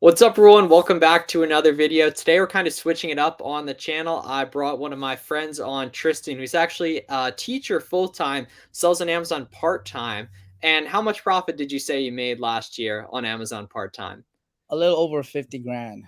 What's up, everyone? Welcome back to another video. Today, we're kind of switching it up on the channel. I brought one of my friends on, Tristan, who's actually a teacher full-time, sells on Amazon part-time. And how much profit did you say you made last year on Amazon part-time? A little over 50 grand.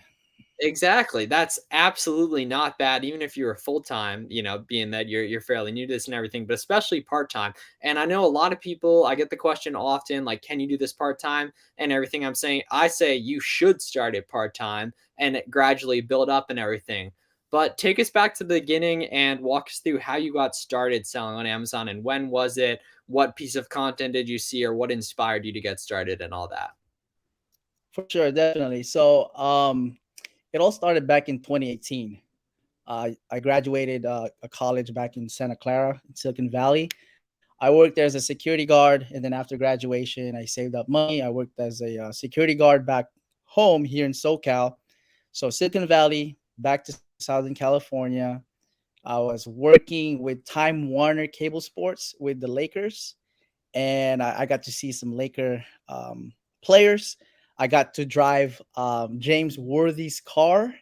Exactly. That's absolutely not bad, even if you're full-time, being that you're fairly new to this and everything, but especially part-time. And I know a lot of people, I get the question often, like, can you do this part-time and everything? I say you should start it part-time and gradually build up and everything. But take us back to the beginning and walk us through how you got started selling on Amazon and when was it? What piece of content did you see or what inspired you to get started and all that? For sure, definitely. It all started back in 2018. I graduated a college back in Santa Clara, in Silicon Valley. I worked there as a security guard, and then after graduation, I saved up money. I worked as a security guard back home here in SoCal. So Silicon Valley, back to Southern California. I was working with Time Warner Cable Sports with the Lakers, and I got to see some Laker players. I got to drive James Worthy's car,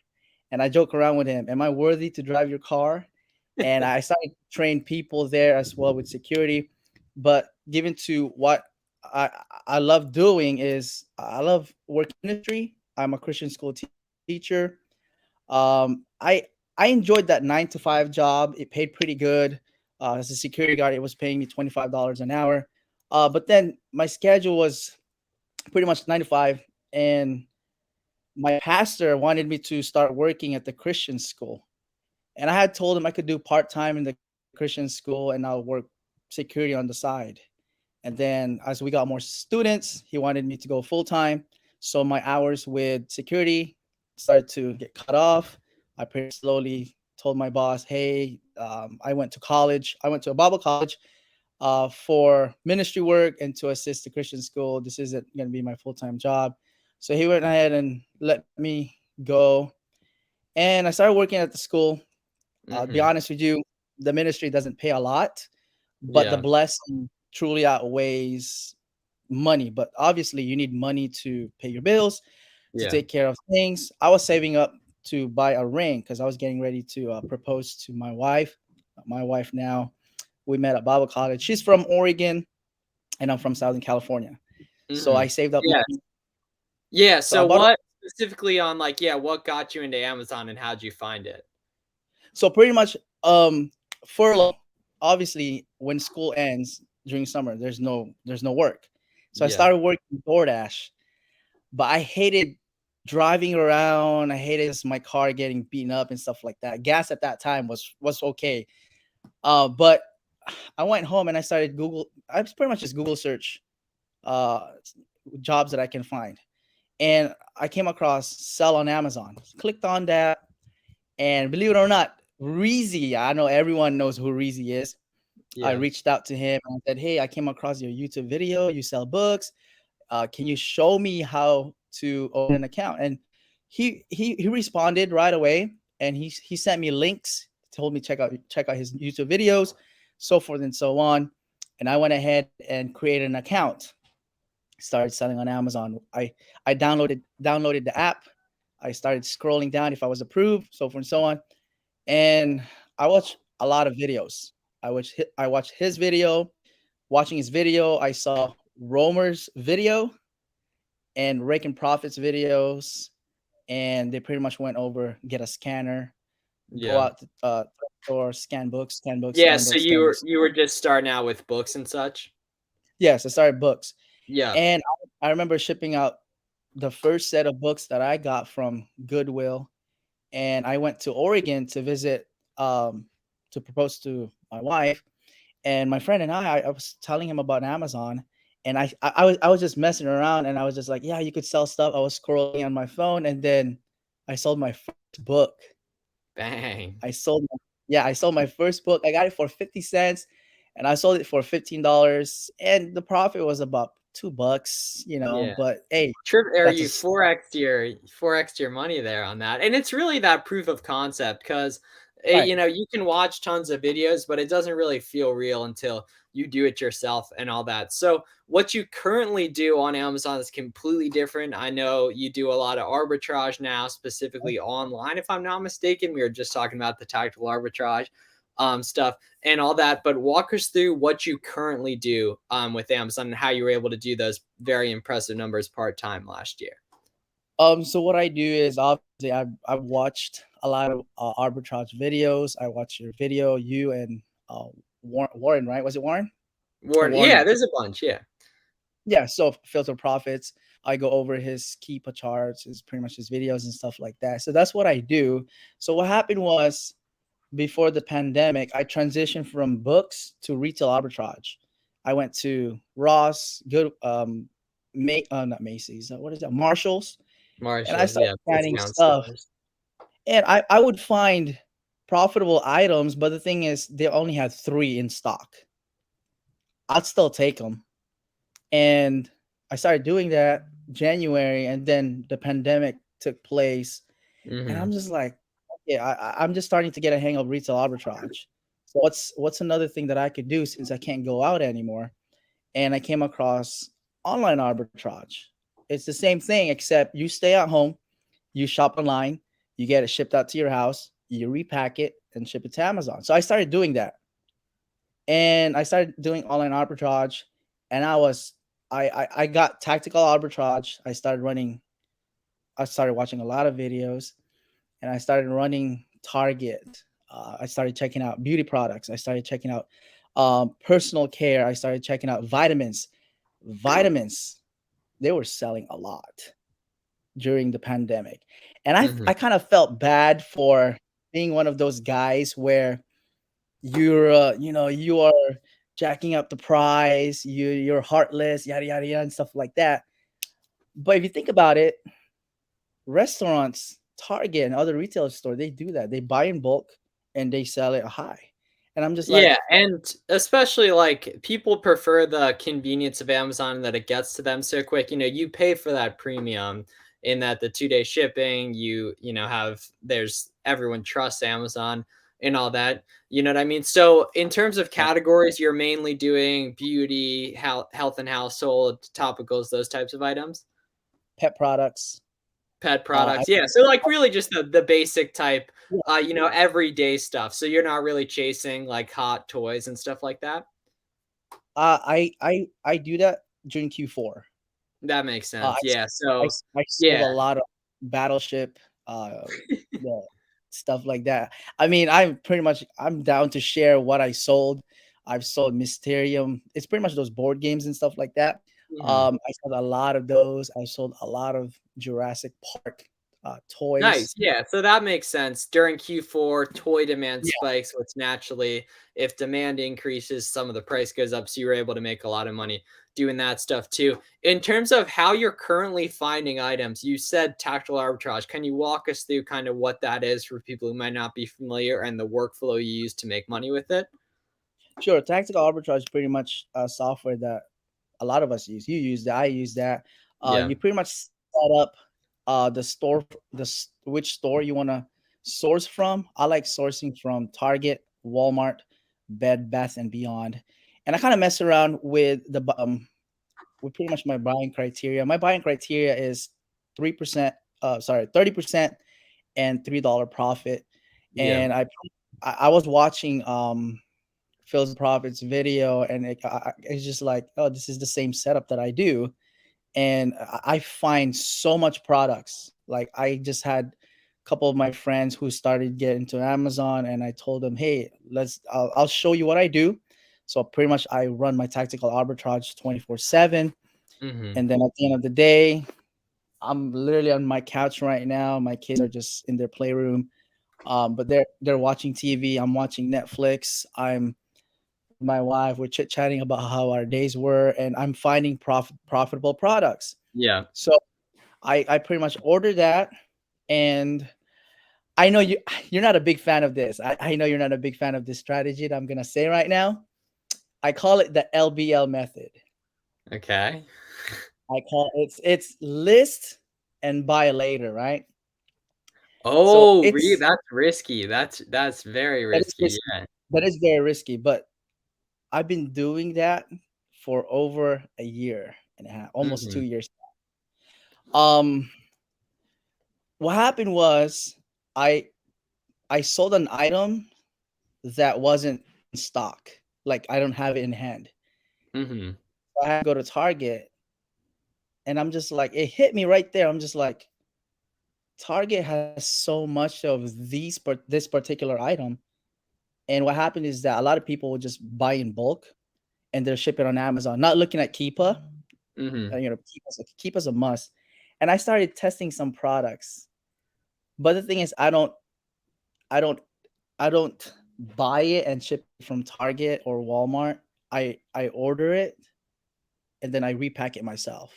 and I joke around with him. Am I worthy to drive your car? And I started to train people there as well with security. But given to what I I love doing is I love work industry. I'm a Christian school teacher. I enjoyed that 9 to 5 job. It paid pretty good. As a security guard, it was paying me $25 an hour. But then my schedule was pretty much 9 to 5, and my pastor wanted me to start working at the Christian school. And I had told him I could do part time in the Christian school and I'll work security on the side. And then as we got more students, he wanted me to go full time. So my hours with security started to get cut off. I pretty slowly told my boss, hey, I went to college. I went to a Bible college for ministry work and to assist the Christian school. This isn't going to be my full time job. So he went ahead and let me go. And I started working at the school. To be Hmm. honest with you, the ministry doesn't pay a lot, but the Yeah. blessing truly outweighs money. But obviously, you need money to pay your bills, to Yeah. take care of things. I was saving up to buy a ring because I was getting ready to propose to my wife. My wife now, we met at Bible college. She's from Oregon, and I'm from Southern California. So Hmm. I saved up Yeah. money. Yeah, So I so bought. what specifically on, like, yeah, what got you into Amazon and how'd you find it? So pretty much, furlough. Obviously, when school ends during summer, there's no work. So I Yeah. started working DoorDash, but I hated driving around. I hated just my car getting beaten up and stuff like that. Gas at that time was okay, but I went home and I started Google. I pretty much just Google search uh, jobs that I can find, and I came across sell on Amazon. Clicked on that, and believe it or not, Reezy, I know everyone knows who Reezy is. I Yeah. reached out to him and said, hey, I came across your YouTube video. You sell books. Can you show me how to open an account? And he responded right away, and he sent me links, told me check out his YouTube videos, so forth and so on. And I went ahead and created an account, started selling on Amazon. I downloaded the app. I started scrolling down if I was approved, so forth and so on. And I watched a lot of videos. I watched his video. Watching his video, I saw Romer's video and Rake and Profits videos, and they pretty much went over get a scanner, go Yeah. out to store, scan books, scan books, Yeah, scan so books, you scan were books. you were just starting out with books and such? Yes, I started books, Yeah. and I remember shipping out the first set of books that I got from Goodwill, and I went to Oregon to visit, um, to propose to my wife. And my friend and I was telling him about Amazon, and I was just messing around, and I was just like, yeah, you could sell stuff. I was scrolling on my phone, and then I sold my first book. Bang. I sold my first book. I got it for 50 cents, and I sold it for $15, and the profit was about $2. Yeah. But hey, Trip or that's a you 4x your money there on that, and it's really that proof of concept 'cause, right. you can watch tons of videos, but it doesn't really feel real until you do it yourself and all that. So what you currently do on Amazon is completely different. I know you do a lot of arbitrage now, specifically online, if I'm not mistaken. We were just talking about the tactical arbitrage stuff and all that. But walk us through what you currently do with Amazon and how you were able to do those very impressive numbers part time last year. So what I do is obviously I've watched a lot of arbitrage videos. I watched your video, you and Warren, right? Was it Warren? Warren, Warren. yeah, there's a bunch. Yeah. Yeah. So Filter Profits. I go over his Keepa charts, his pretty much his videos and stuff like that. So that's what I do. So what happened was before the pandemic, I transitioned from books to retail arbitrage. I went to Ross, good, not Macy's. What is that? Marshalls, and I Marshalls, started yeah, scanning discount stuff. stores. And I would find profitable items, but the thing is, they only had 3 in stock. I'd still take them. And I started doing that January, and then the pandemic took place, and I'm Mhm. just like, okay, I'm just starting to get a hang of retail arbitrage. So what's another thing that I could do since I can't go out anymore? And I came across online arbitrage. It's the same thing, except you stay at home, you shop online, you get it shipped out to your house, you repack it and ship it to Amazon. So I started doing that. And I started doing online arbitrage, and I got tactical arbitrage. I started watching a lot of videos, and I started running Target. I started checking out beauty products. I started checking out personal care. I started checking out vitamins. Vitamins, they were selling a lot during the pandemic. And Mhm. I kind of felt bad for being one of those guys where you are jacking up the price, you're heartless, yada yada yada and stuff like that. But if you think about it, restaurants, Target and other retail stores, they do that. They buy in bulk and they sell it high. And I'm just Yeah, like, and especially, like, people prefer the convenience of Amazon that it gets to them so quick. You pay for that premium in that the 2-day shipping, have there's everyone trusts Amazon and all that, you know what I mean? So, in terms of categories, you're mainly doing beauty, health and household, topicals, those types of items? pet products. Pet I products, yeah, so, like, really just the basic type, yeah, everyday stuff, so you're not really chasing, like, hot toys and stuff like that? I do that during Q4. That makes Uh, sense, I s yeah, so I sold yeah. a lot of Battleship, yeah, stuff like that. I mean, I'm down to share what I sold. I've sold Mysterium. It's pretty much those board games and stuff like that. Mhm. I sold a lot of those. I sold a lot of Jurassic Park, toys. Nice, yeah, so that makes sense. During Q4, toy demand Yeah, spikes, which naturally, if demand increases, some of the price goes up, so you were able to make a lot of money doing that stuff too. In terms of how you're currently finding items, you said tactile arbitrage. Can you walk us through kind of what that is for people who might not be familiar and the workflow you use to make money with it? sure. Tactical Arbitrage is pretty much a software that a lot of us use. You use that. I use that. Yeah. You pretty much set up the store, which store you want to source from. I like sourcing from Target, Walmart, Bed Bath and Beyond, and I kind of mess around with pretty much my buying criteria. My buying criteria is 3%, sorry, 30% and $3 profit. Yeah. And I was watching Phil's Profits video, and it's just like, oh, this is the same setup that I do, and I find so much products. Like I just had a couple of my friends who started getting into Amazon, and I told them, hey, I'll show you what I do. So pretty much I run my tactical arbitrage 24/7, Mhm. and then at the end of the day, I'm literally on my couch right now. My kids are just in their playroom, but they're watching TV. I'm watching Netflix. I'm my wife. We're chit chatting about how our days were, and I'm finding profitable products. Yeah. So I pretty much ordered that, and I know you're not a big fan of this. I know you're not a big fan of this strategy that I'm gonna say right now. I call it the LBL method. Okay. I call it's list and buy later, right? So Oh, it's that's risky. That's very that is risky, risky. yeah. That is very risky, but I've been doing that for over a year and a half, almost Hmm. 2 years. Um, what happened was I I sold an item that wasn't in stock. Like I don't have it in hand. Hmm. I had to go to Target, and I'm just like, it hit me right there. I'm just like, Target has so much of this particular item, and what happened is that a lot of people will just buy in bulk, and they're shipping on Amazon, not looking at Keepa. Hmm. Keepa's a must. And I started testing some products, but the thing is, I don't, I don't buy it and ship it from Target or Walmart. I order it and then I repack it myself.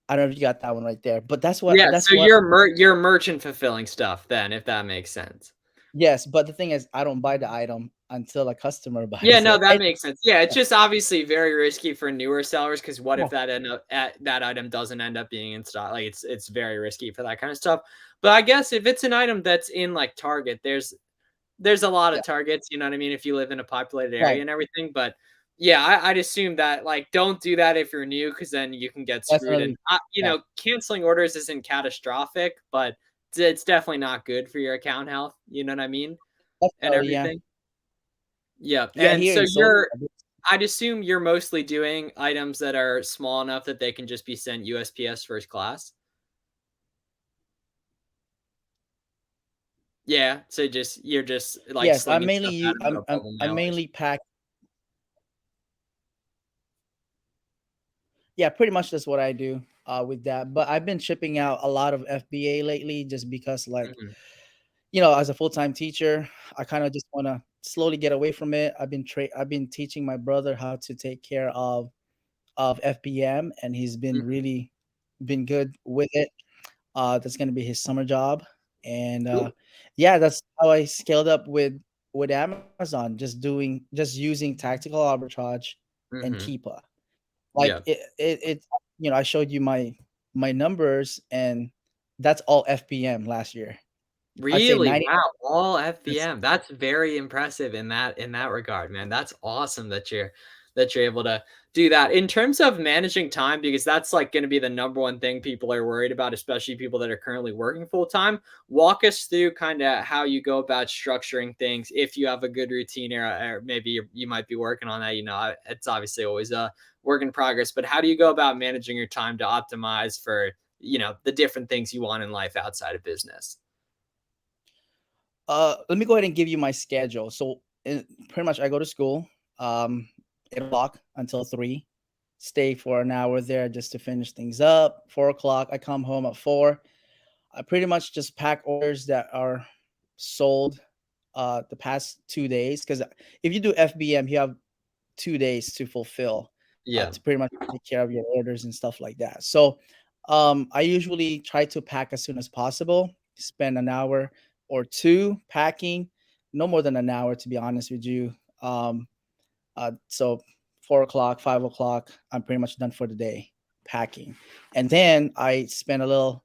I don't know if you got that one right there, but Yeah, that's so what you're merchant fulfilling stuff then, if that makes sense. yes, but the thing is, I don't buy the item until a customer Yeah, buys no, it. that And makes sense. Yeah, it's yeah, just obviously very risky for newer sellers because what yeah, if that item doesn't end up being in stock? Like it's very risky for that kind of stuff. But I guess if it's an item that's in like Target, there's a lot yeah, of Targets, you know what I mean, if you live in a populated area right, and everything. But yeah, I'd assume that like don't do that if you're new because then you can get screwed. And definitely, yeah, canceling orders isn't catastrophic, but it's definitely not good for your account health. You know what I mean, and definitely, yeah, everything. Yeah, yeah. and Here so in Soul, I'd assume you're mostly doing items that are small enough that they can just be sent USPS first class? Yeah, so you're just, like, yes, slinging stuff out of a bubble I mailers. mainly pack. Yeah, pretty much that's what I do with that. But I've been shipping out a lot of FBA lately just because, like, Mhm, as a full time teacher, I kind of just want to slowly get away from it. I've been teaching my brother how to take care of FBM, and he's been mhm. really been good with it. That's gonna be his summer job, and Cool. yeah, that's how I scaled up with Amazon, just using Tactical Arbitrage and Mhm. Keepa. Like Yeah. it I showed you my numbers, and that's all FBM last year. I'd say Really? 90. Wow, all Yes, FBM. That's very impressive in that regard, man. That's awesome that you're able to do that. In terms of managing time, because that's like going to be the number one thing people are worried about, especially people that are currently working full time. Walk us through kind of how you go about structuring things if you have a good routine or maybe you might be working on that. It's obviously always a work in progress, but how do you go about managing your time to optimize for, the different things you want in life outside of business? let me go ahead and give you my schedule. So, pretty much I go to school, 8 o'clock until 3, stay for an hour there just to finish things up. 4 o'clock, I come home at 4. I pretty much just pack orders that are sold the past 2 days, because if you do FBM, you have 2 days to fulfill, Yeah. to pretty much take care of your orders and stuff like that. So, I usually try to pack as soon as possible, spend an hour or two packing, no more than an hour, to be honest with you. So 4 o'clock, 5 o'clock, I'm pretty much done for the day packing. And then I spend an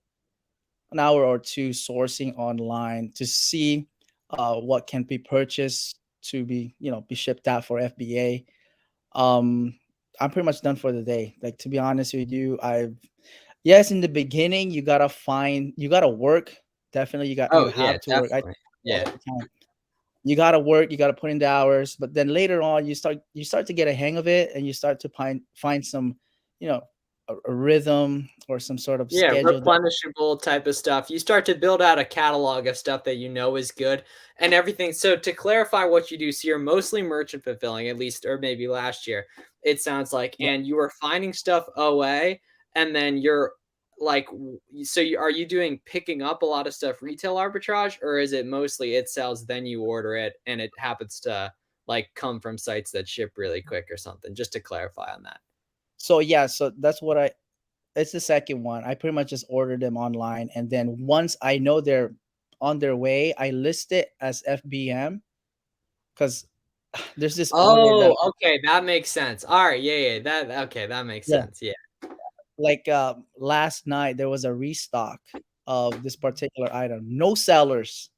hour or two sourcing online to see what can be purchased to be shipped out for FBA. um I'm pretty much done for the day. Like, to be honest with you, I've yes, in the beginning you gotta work. Definitely, you Oh, yeah, have to work. I definitely. all Yeah. the time. You gotta work, you gotta put in the hours, but then later on you start to get a hang of it, and you start to find some, you know, a rhythm or some sort of Yeah, schedule that replenishable type of stuff. You start to build out a catalog of stuff that you know is good and everything. So to clarify what you do, so you're mostly merchant fulfilling, at least, or maybe last year, it sounds like, yeah. and you are finding stuff OA, and then you're like, are you doing picking up a lot of stuff retail arbitrage, or is it mostly it sells, then you order it, and it happens to like come from sites that ship really quick or something? Just to clarify on that. So yeah, so that's what I it's the second one. I pretty much just order them online, and then once I know they're on their way, I list it as FBM, because there's this order that Oh, okay, that makes sense. Alright, yeah, yeah, that makes yeah, sense, yeah. like, last night there was a restock of this particular item. No sellers.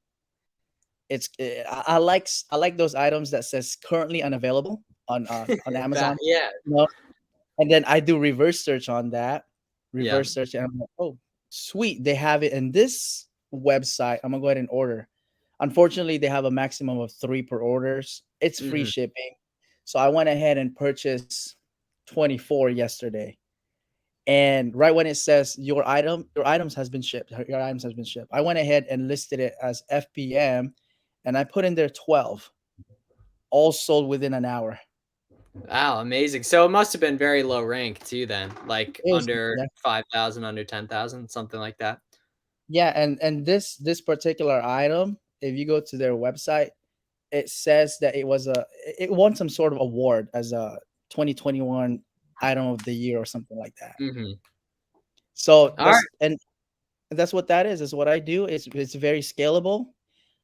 I like those items that says currently unavailable on That Amazon, yeah, you know? And then I do reverse search on that, yeah. reverse search, and I'm like, oh, sweet, they have it in this website. I'm gonna go ahead and order. Unfortunately, they have a maximum of 3 per orders. It's free Mhm. shipping. So I went ahead and purchased 24 yesterday. And right when it says your items has been shipped, your items has been shipped, I went ahead and listed it as FBM, and I put in there 12, all sold within an hour. Wow, amazing. So it must have been very low rank too then, like It was, under yeah, 5,000, under 10,000, something like that? yeah, and this particular item, if you go to their website, it says that it won some sort of award as a 2021 item of the year or something like that. Mhm. So Alright. that's what that is what I do. It's very scalable.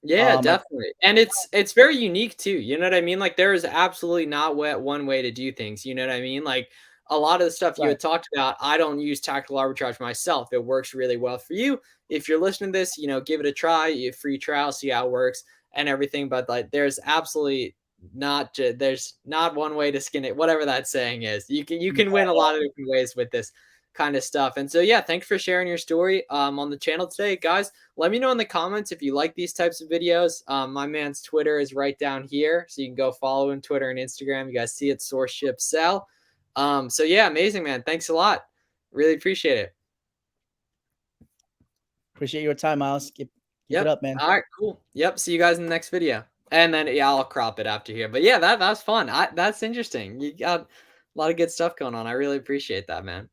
Yeah, I definitely. And it's very unique too, you know what I mean? Like, there is absolutely not one way to do things, you know what I mean? Like, a lot of the stuff you Right. had talked about, I don't use tactile arbitrage myself. It works really well for you. If you're listening to this, give it a try, you free trial, see how it works and everything, but, like, there's absolutely there's not one way to skin it, whatever that saying is. You can win a lot of different ways with this kind of stuff. And so, yeah, thanks for sharing your story, on the channel today. Guys, let me know in the comments if you like these types of videos. My man's Twitter is right down here, so you can go follow him Twitter and Instagram. You guys see it, Source Ship Sell. So yeah, amazing, man. Thanks a lot. Really appreciate it. Appreciate your time, Miles. Keep it Yep. up, man. All right, cool. Yep. See you guys in the next video. And then yeah, I'll crop it after here. But yeah, that's fun. That's interesting. You got a lot of good stuff going on. I really appreciate that, man.